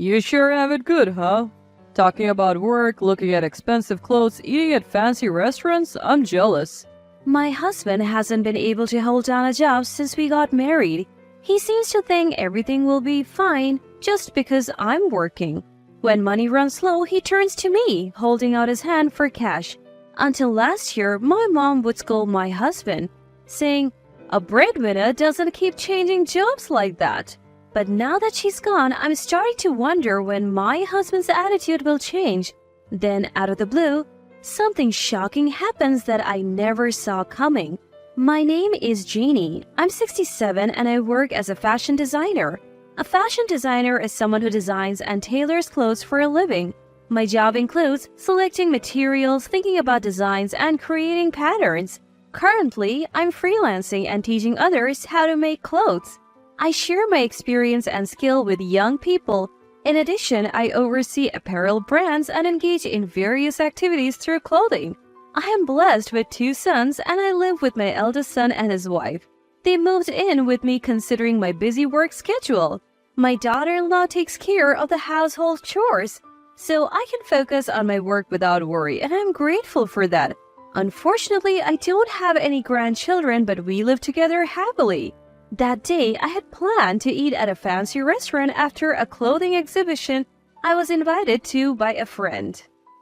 You sure have it good, huh? Talking about work, looking at expensive clothes, eating at fancy restaurants, I'm jealous. My husband hasn't been able to hold down a job since we got married. He seems to think everything will be fine just because I'm working. When money runs low, he turns to me, holding out his hand for cash. Until last year, my mom would scold my husband, saying, "A breadwinner doesn't keep changing jobs like that." But now that she's gone, I'm starting to wonder when my husband's attitude will change. Then, out of the blue, something shocking happens that I never saw coming. My name is Jeannie. I'm 67 and I work as a fashion designer. A fashion designer is someone who designs and tailors clothes for a living. My job includes selecting materials, thinking about designs, and creating patterns. Currently, I'm freelancing and teaching others how to make clothes. I share my experience and skill with young people. In addition, I oversee apparel brands and engage in various activities through clothing. I am blessed with 2 sons and I live with my eldest son and his wife. They moved in with me considering my busy work schedule. My daughter-in-law takes care of the household chores, so I can focus on my work without worry, and I'm grateful for that. Unfortunately, I don't have any grandchildren, but we live together happily. That day, I had planned to eat at a fancy restaurant after a clothing exhibition I was invited to by a friend.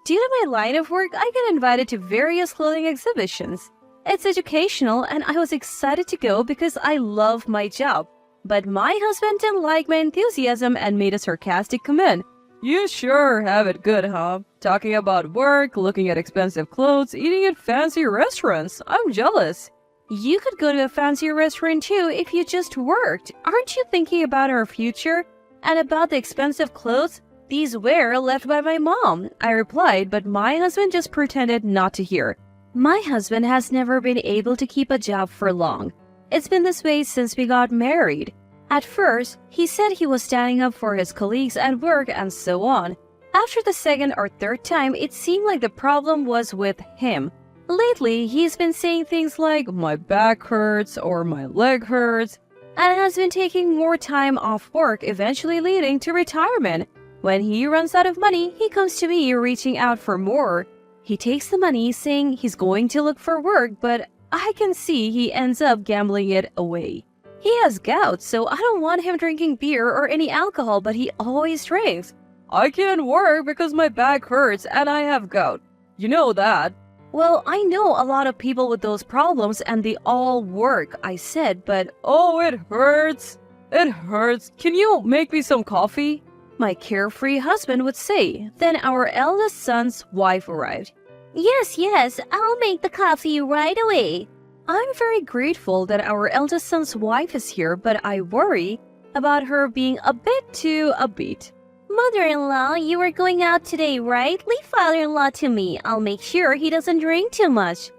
Due to my line of work, I get invited to various clothing exhibitions. It's educational and I was excited to go because I love my job. But my husband didn't like my enthusiasm and made a sarcastic comment. You sure have it good, huh? Talking about work, looking at expensive clothes, eating at fancy restaurants, I'm jealous. You could go to a fancier restaurant too if you just worked. Aren't you thinking about our future? And about the expensive clothes? These were left by my mom, I replied, but my husband just pretended not to hear. My husband has never been able to keep a job for long. It's been this way since we got married. At first, he said he was standing up for his colleagues at work and so on. After the second or third time, it seemed like the problem was with him. Lately, he's been saying things like, My back hurts or my leg hurts, and has been taking more time off work, eventually leading to retirement. When he runs out of money, he comes to me reaching out for more. He takes the money saying he's going to look for work, but I can see he ends up gambling it away. He has gout, so I don't want him drinking beer or any alcohol, but he always drinks. I can't work because my back hurts and I have gout. You know that. Well, I know a lot of people with those problems and they all work, I said, but Oh, it hurts. It hurts. Can you make me some coffee? My carefree husband would say. Then our eldest son's wife arrived. Yes, I'll make the coffee right away. I'm very grateful that our eldest son's wife is here, but I worry about her being a bit too upbeat. Mother-in-law, you are going out today, right? Leave father-in-law to me. I'll make sure he doesn't drink too much.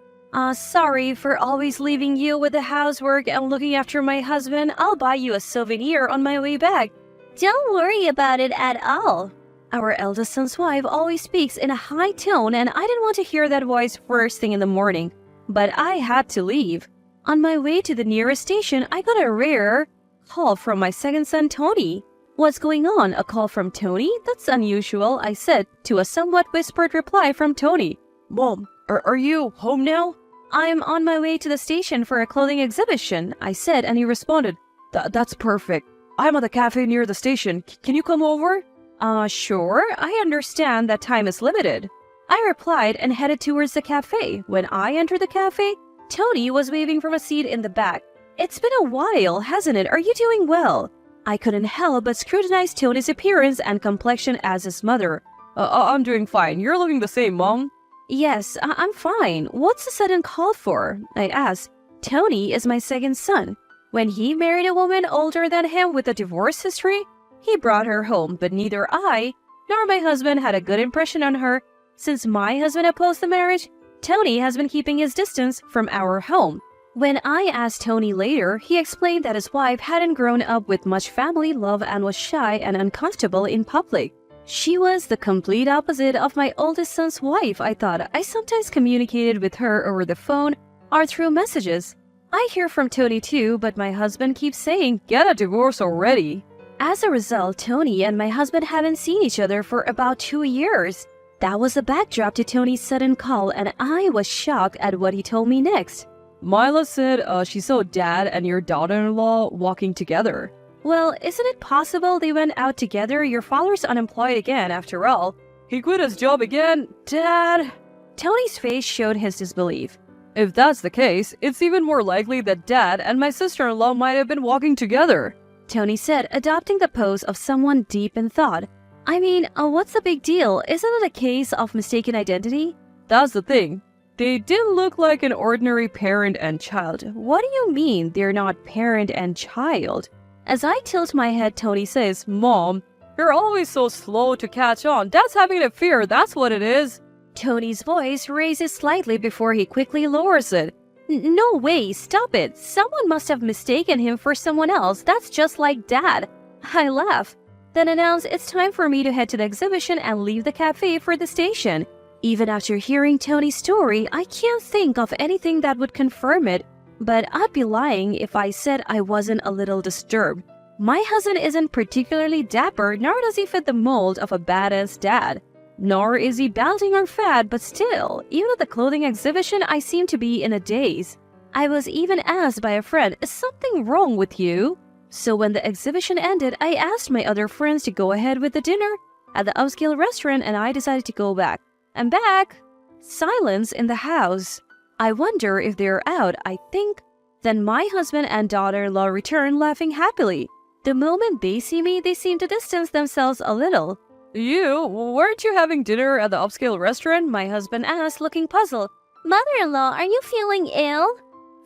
Sorry for always leaving you with the housework and looking after my husband. I'll buy you a souvenir on my way back. Don't worry about it at all. Our eldest son's wife always speaks in a high tone, and I didn't want to hear that voice first thing in the morning. But I had to leave. On my way to the nearest station, I got a rare call from my second son, Tony. What's going on? A call from Tony? That's unusual, I said, to a somewhat whispered reply from Tony. Mom, are you home now? I'm on my way to the station for a clothing exhibition, I said, and he responded, That's perfect. I'm at the cafe near the station. Can you come over? Sure. I understand that time is limited. I replied and headed towards the cafe. When I entered the cafe, Tony was waving from a seat in the back. It's been a while, hasn't it? Are you doing well? I couldn't help but scrutinize Tony's appearance and complexion as his mother. I'm doing fine. You're looking the same, Mom. Yes, I'm fine. What's the sudden call for? I asked. Tony is my second son. When he married a woman older than him with a divorce history, he brought her home, but neither I nor my husband had a good impression on her. Since my husband opposed the marriage, Tony has been keeping his distance from our home. When I asked Tony later, he explained that his wife hadn't grown up with much family love and was shy and uncomfortable in public. She was the complete opposite of my oldest son's wife, I thought. I sometimes communicated with her over the phone or through messages. I hear from Tony too, but my husband keeps saying, Get a divorce already. As a result, Tony and my husband haven't seen each other for about 2 years. That was the backdrop to Tony's sudden call, and I was shocked at what he told me next. Mila said she saw Dad and your daughter-in-law walking together. Well, isn't it possible they went out together? Your father's unemployed again, after all. He quit his job again? Dad? Tony's face showed his disbelief. If that's the case, it's even more likely that Dad and my sister-in-law might have been walking together. Tony said, adopting the pose of someone deep in thought. I mean, what's the big deal? Isn't it a case of mistaken identity? That's the thing. They didn't look like an ordinary parent and child. What do you mean they're not parent and child? As I tilt my head, Tony says, Mom, you're always so slow to catch on. Dad's having an affair, that's what it is. Tony's voice raises slightly before he quickly lowers it. No way, stop it. Someone must have mistaken him for someone else. That's just like Dad. I laugh, then announce it's time for me to head to the exhibition and leave the cafe for the station. Even after hearing Tony's story, I can't think of anything that would confirm it, but I'd be lying if I said I wasn't a little disturbed. My husband isn't particularly dapper, nor does he fit the mold of a badass dad. Nor is he balding or fat, but still, even at the clothing exhibition, I seem to be in a daze. I was even asked by a friend, is something wrong with you? So when the exhibition ended, I asked my other friends to go ahead with the dinner at the upscale restaurant, and I decided to go back. I'm back! Silence in the house. I wonder if they're out, I think. Then my husband and daughter-in-law return, laughing happily. The moment they see me, they seem to distance themselves a little. Weren't you having dinner at the upscale restaurant? My husband asked, looking puzzled. Mother-in-law, are you feeling ill?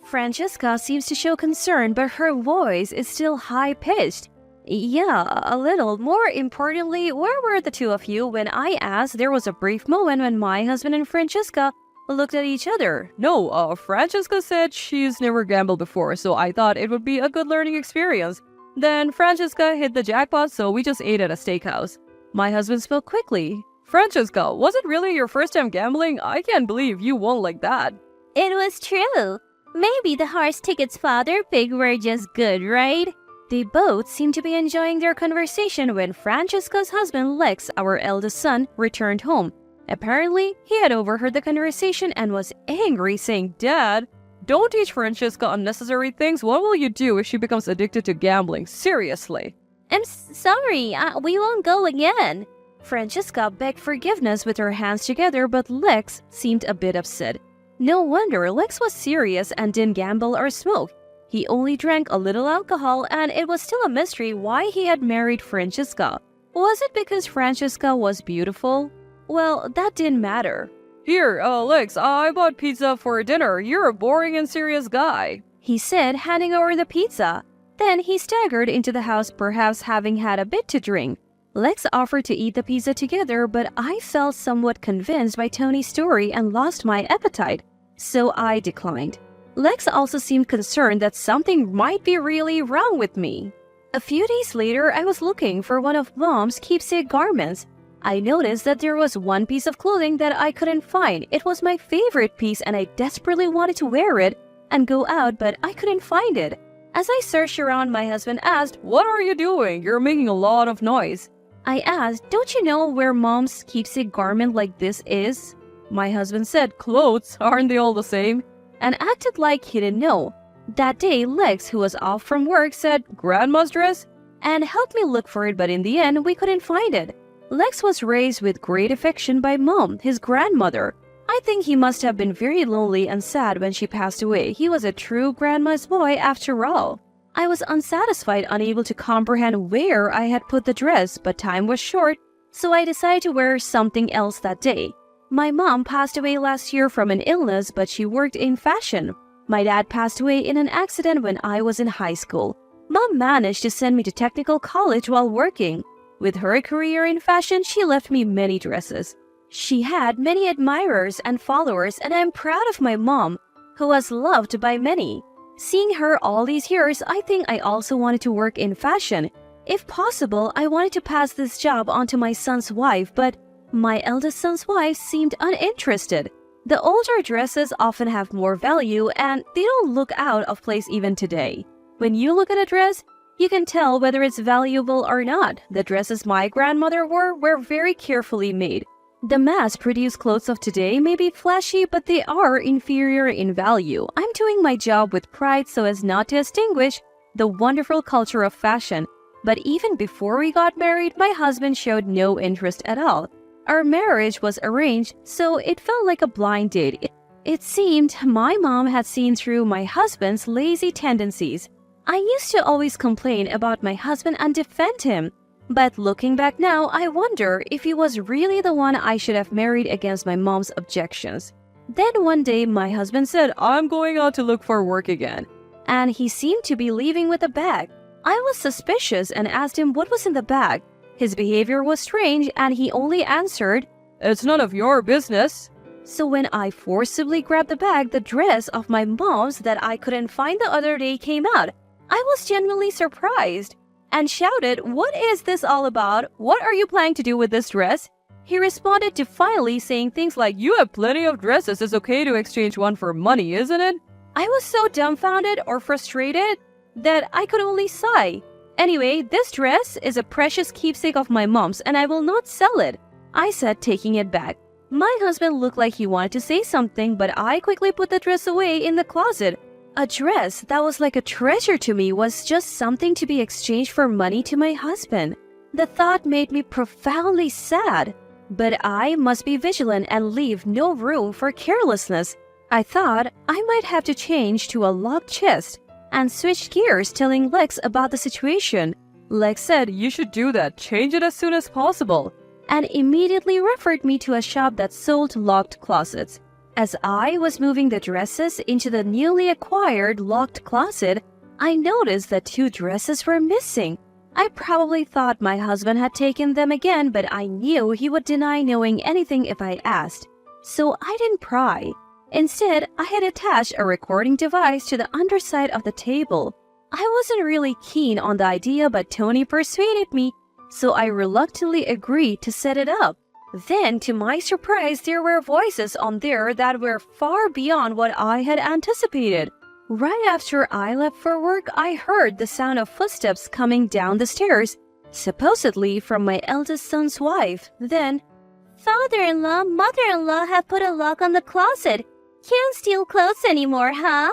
Francesca seems to show concern, but her voice is still high-pitched. Yeah, a little. More importantly, where were the two of you when I asked? There was a brief moment when my husband and Francesca looked at each other. No, Francesca said she's never gambled before, so I thought it would be a good learning experience. Then Francesca hit the jackpot, so we just ate at a steakhouse. My husband spoke quickly. Francesca, was it really your first time gambling? I can't believe you won like that. It was true. Maybe the horse tickets father pig were just good, right? They both seemed to be enjoying their conversation when Francesca's husband Lex, our eldest son, returned home. Apparently, he had overheard the conversation and was angry, saying, Dad, don't teach Francesca unnecessary things. What will you do if she becomes addicted to gambling? Seriously. I'm sorry, we won't go again. Francesca begged forgiveness with her hands together, but Lex seemed a bit upset. No wonder, Lex was serious and didn't gamble or smoke. He only drank a little alcohol, and it was still a mystery why he had married Francesca. Was it because Francesca was beautiful? Well, that didn't matter. Here, Lex, I bought pizza for dinner. You're a boring and serious guy, he said, handing over the pizza. Then he staggered into the house, perhaps having had a bit to drink. Lex offered to eat the pizza together, but I felt somewhat convinced by Tony's story and lost my appetite, so I declined. Lex also seemed concerned that something might be really wrong with me. A few days later, I was looking for one of Mom's keepsake garments. I noticed that there was one piece of clothing that I couldn't find. It was my favorite piece and I desperately wanted to wear it and go out, but I couldn't find it. As I searched around, my husband asked, What are you doing? You're making a lot of noise. I asked, Don't you know where Mom's keepsake garment like this is? My husband said, Clothes, aren't they all the same? And acted like he didn't know. That day, Lex, who was off from work, said, Grandma's dress? And helped me look for it, but in the end, we couldn't find it. Lex was raised with great affection by Mom, his grandmother. I think he must have been very lonely and sad when she passed away. He was a true grandma's boy after all. I was unsatisfied, unable to comprehend where I had put the dress, but time was short, so I decided to wear something else that day. My mom passed away last year from an illness, but she worked in fashion. My dad passed away in an accident when I was in high school. Mom managed to send me to technical college while working. With her career in fashion, she left me many dresses. She had many admirers and followers, and I'm proud of my mom, who was loved by many. Seeing her all these years, I think I also wanted to work in fashion. If possible, I wanted to pass this job on to my son's wife, but my eldest son's wife seemed uninterested. The older dresses often have more value, and they don't look out of place even today. When you look at a dress, You can tell whether it's valuable or not. The dresses my grandmother wore were very carefully made. The mass-produced clothes of today may be flashy, but they are inferior in value. I'm doing my job with pride so as not to extinguish the wonderful culture of fashion. But even before we got married, my husband showed no interest at all. Our marriage was arranged, so it felt like a blind date. It seemed my mom had seen through my husband's lazy tendencies. I used to always complain about my husband and defend him. But looking back now, I wonder if he was really the one I should have married against my mom's objections. Then one day, my husband said, I'm going out to look for work again. And he seemed to be leaving with a bag. I was suspicious and asked him what was in the bag. His behavior was strange and he only answered, It's none of your business. So when I forcibly grabbed the bag, the dress of my mom's that I couldn't find the other day came out. I was genuinely surprised and shouted, What is this all about? What are you planning to do with this dress? He responded defiantly, saying things like, You have plenty of dresses. It's okay to exchange one for money, isn't it? I was so dumbfounded or frustrated that I could only sigh. Anyway, this dress is a precious keepsake of my mom's and I will not sell it, I said, taking it back. My husband looked like he wanted to say something, but I quickly put the dress away in the closet. A dress that was like a treasure to me was just something to be exchanged for money to my husband. The thought made me profoundly sad. But I must be vigilant and leave no room for carelessness. I thought I might have to change to a locked chest and switched gears, telling Lex about the situation. Lex said, You should do that. Change it as soon as possible. And immediately referred me to a shop that sold locked closets. As I was moving the dresses into the newly acquired locked closet, I noticed that 2 dresses were missing. I probably thought my husband had taken them again, but I knew he would deny knowing anything if I asked. So I didn't pry. Instead, I had attached a recording device to the underside of the table. I wasn't really keen on the idea, but Tony persuaded me, so I reluctantly agreed to set it up. Then, to my surprise, there were voices on there that were far beyond what I had anticipated. Right after I left for work, I heard the sound of footsteps coming down the stairs, supposedly from my eldest son's wife. Then, Father-in-law, mother-in-law have put a lock on the closet. Can't steal clothes anymore, huh?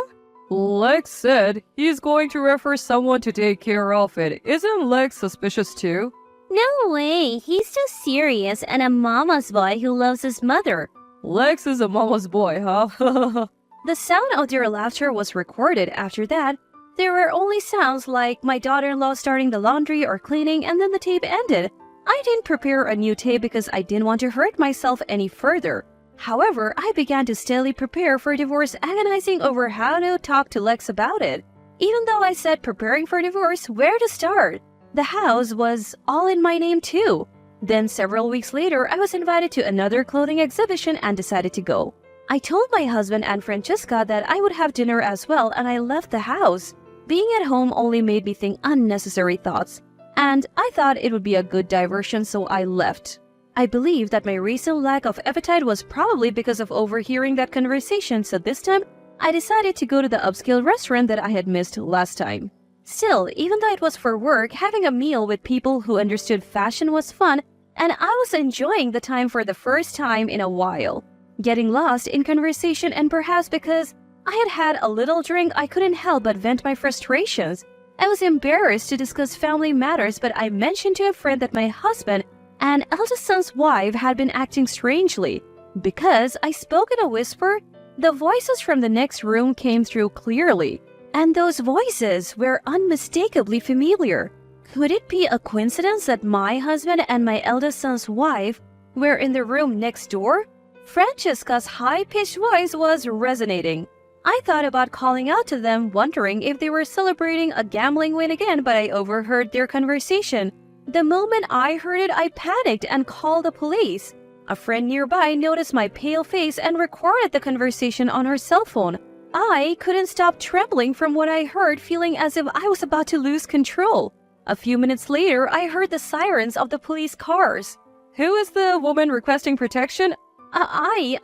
Lex said he's going to refer someone to take care of it. Isn't Lex suspicious too? No way, he's just serious and a mama's boy who loves his mother. Lex is a mama's boy, huh? The sound of their laughter was recorded. After that, there were only sounds like my daughter-in-law starting the laundry or cleaning, and then the tape ended. I didn't prepare a new tape because I didn't want to hurt myself any further. However, I began to steadily prepare for divorce, agonizing over how to talk to Lex about it. Even though I said preparing for divorce, where to start? The house was all in my name too. Then several weeks later, I was invited to another clothing exhibition and decided to go. I told my husband and Francesca that I would have dinner as well, and I left the house. Being at home only made me think unnecessary thoughts, and I thought it would be a good diversion, so I left. I believe that my recent lack of appetite was probably because of overhearing that conversation, so this time I decided to go to the upscale restaurant that I had missed last time. Still, even though it was for work, having a meal with people who understood fashion was fun, and I was enjoying the time for the first time in a while. Getting lost in conversation, and perhaps because I had had a little drink, I couldn't help but vent my frustrations. I was embarrassed to discuss family matters, but I mentioned to a friend that my husband and eldest son's wife had been acting strangely. Because I spoke in a whisper, the voices from the next room came through clearly, and those voices were unmistakably familiar. Could it be a coincidence that my husband and my eldest son's wife were in the room next door? Francesca's high-pitched voice was resonating. I thought about calling out to them, wondering if they were celebrating a gambling win again, but I overheard their conversation. The moment I heard it, I panicked and called the police. A friend nearby noticed my pale face and recorded the conversation on her cell phone. I couldn't stop trembling from what I heard, feeling as if I was about to lose control. A few minutes later, I heard the sirens of the police cars. Who is the woman requesting protection? I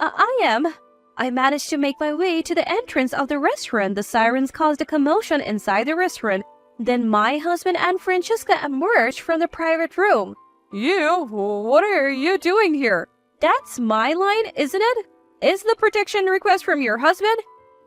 am. I managed to make my way to the entrance of the restaurant. The sirens caused a commotion inside the restaurant. Then my husband and Francesca emerged from the private room. You? What are you doing here? That's my line, isn't it? Is the protection request from your husband?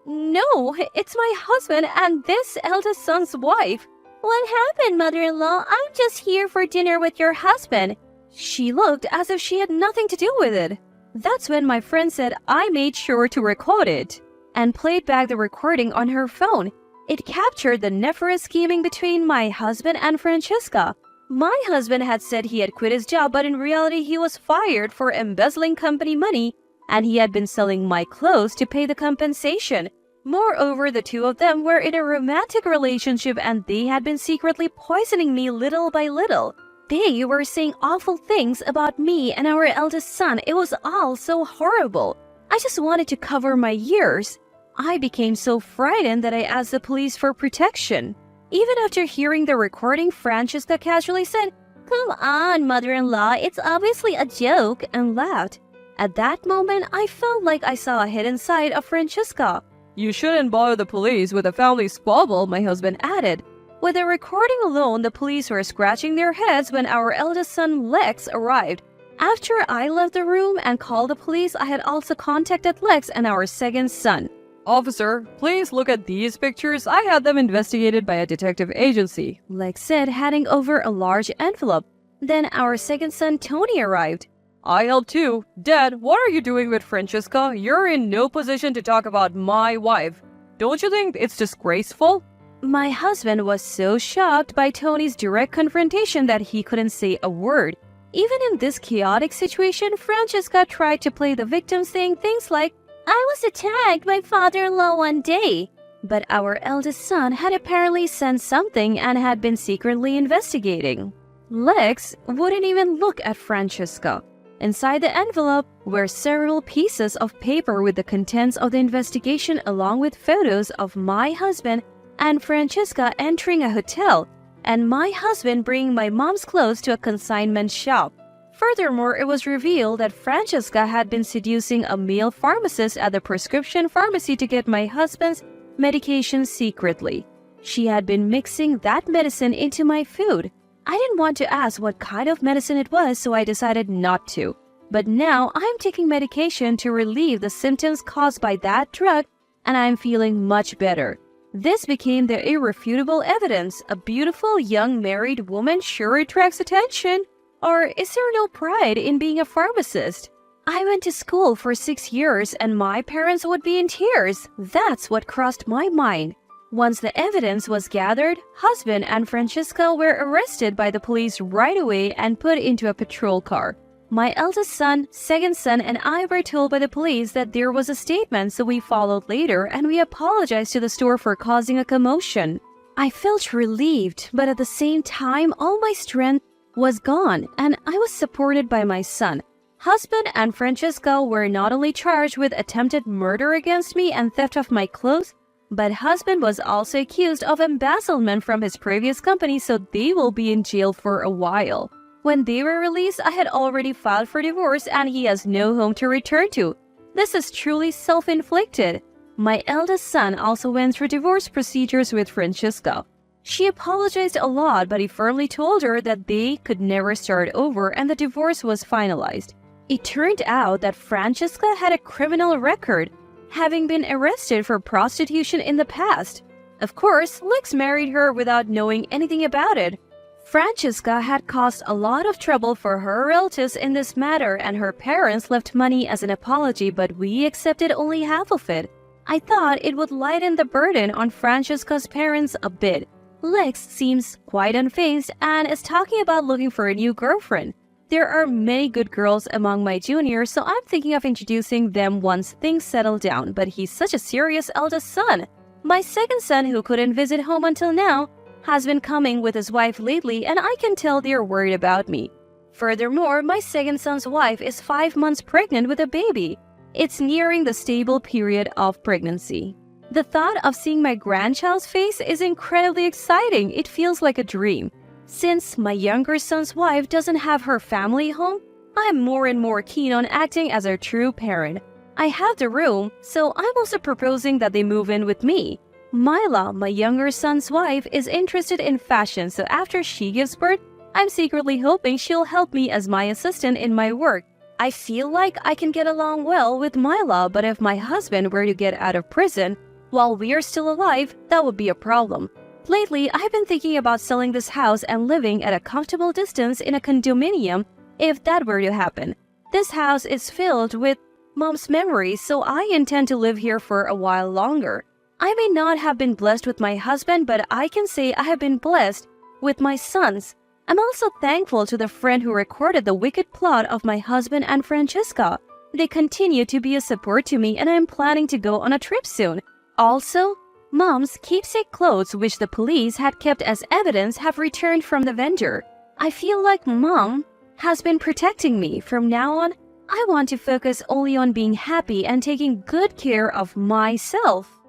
No, it's my husband and this eldest son's wife. What happened, mother-in-law? I'm just here for dinner with your husband. She looked as if she had nothing to do with it. That's when my friend said I made sure to record it and played back the recording on her phone. It captured the nefarious scheming between my husband and Francesca. My husband had said he had quit his job, but in reality he was fired for embezzling company money, and he had been selling my clothes to pay the compensation. Moreover, the two of them were in a romantic relationship and they had been secretly poisoning me little by little. They were saying awful things about me and our eldest son. It was all so horrible. I just wanted to cover my ears. I became so frightened that I asked the police for protection. Even after hearing the recording, Francesca casually said, "Come on, mother-in-law, it's obviously a joke," and laughed. At that moment, I felt like I saw a hidden side of Francesca. You shouldn't bother the police with a family squabble, my husband added. With the recording alone, the police were scratching their heads when our eldest son, Lex, arrived. After I left the room and called the police, I had also contacted Lex and our second son. Officer, please look at these pictures. I had them investigated by a detective agency, Lex said, handing over a large envelope. Then our second son, Tony, arrived. I helped too. Dad, what are you doing with Francesca? You're in no position to talk about my wife. Don't you think it's disgraceful? My husband was so shocked by Tony's direct confrontation that he couldn't say a word. Even in this chaotic situation, Francesca tried to play the victim, saying things like, "I was attacked by father-in-law one day." But our eldest son had apparently sent something and had been secretly investigating. Lex wouldn't even look at Francesca. Inside the envelope were several pieces of paper with the contents of the investigation, along with photos of my husband and Francesca entering a hotel, and my husband bringing my mom's clothes to a consignment shop. Furthermore, it was revealed that Francesca had been seducing a male pharmacist at the prescription pharmacy to get my husband's medication secretly. She had been mixing that medicine into my food. I didn't want to ask what kind of medicine it was, so I decided not to. But now I'm taking medication to relieve the symptoms caused by that drug, and I'm feeling much better. This became the irrefutable evidence. A beautiful young married woman sure attracts attention. Or is there no pride in being a pharmacist? I went to school for 6 years and my parents would be in tears. That's what crossed my mind. Once the evidence was gathered, husband and Francesca were arrested by the police right away and put into a patrol car. My eldest son, second son, and I were told by the police that there was a statement, so we followed later and we apologized to the store for causing a commotion. I felt relieved, but at the same time, all my strength was gone and I was supported by my son. Husband and Francesca were not only charged with attempted murder against me and theft of my clothes, but husband was also accused of embezzlement from his previous company, so they will be in jail for a while. When they were released, I had already filed for divorce and he has no home to return to. This is truly self-inflicted. My eldest son also went through divorce procedures with Francesca. She apologized a lot, but he firmly told her that they could never start over and the divorce was finalized. It turned out that Francesca had a criminal record, having been arrested for prostitution in the past. Of course, Lex married her without knowing anything about it. Francesca had caused a lot of trouble for her relatives in this matter and her parents left money as an apology, but we accepted only half of it. I thought it would lighten the burden on Francesca's parents a bit. Lex seems quite unfazed and is talking about looking for a new girlfriend. There are many good girls among my juniors, so I'm thinking of introducing them once things settle down, but he's such a serious eldest son. My second son, who couldn't visit home until now, has been coming with his wife lately and I can tell they're worried about me. Furthermore, my second son's wife is 5 months pregnant with a baby. It's nearing the stable period of pregnancy. The thought of seeing my grandchild's face is incredibly exciting. It feels like a dream. Since my younger son's wife doesn't have her family home, I'm more and more keen on acting as a true parent. I have the room, so I'm also proposing that they move in with me. Mila, my younger son's wife, is interested in fashion, so after she gives birth, I'm secretly hoping she'll help me as my assistant in my work. I feel like I can get along well with Mila, but if my husband were to get out of prison while we're still alive, that would be a problem. Lately, I've been thinking about selling this house and living at a comfortable distance in a condominium if that were to happen. This house is filled with Mom's memories, so I intend to live here for a while longer. I may not have been blessed with my husband, but I can say I have been blessed with my sons. I'm also thankful to the friend who recorded the wicked plot of my husband and Francesca. They continue to be a support to me, and I'm planning to go on a trip soon. Also, Mom's keepsake clothes, which the police had kept as evidence, have returned from the vendor. I feel like Mom has been protecting me. From now on, I want to focus only on being happy and taking good care of myself.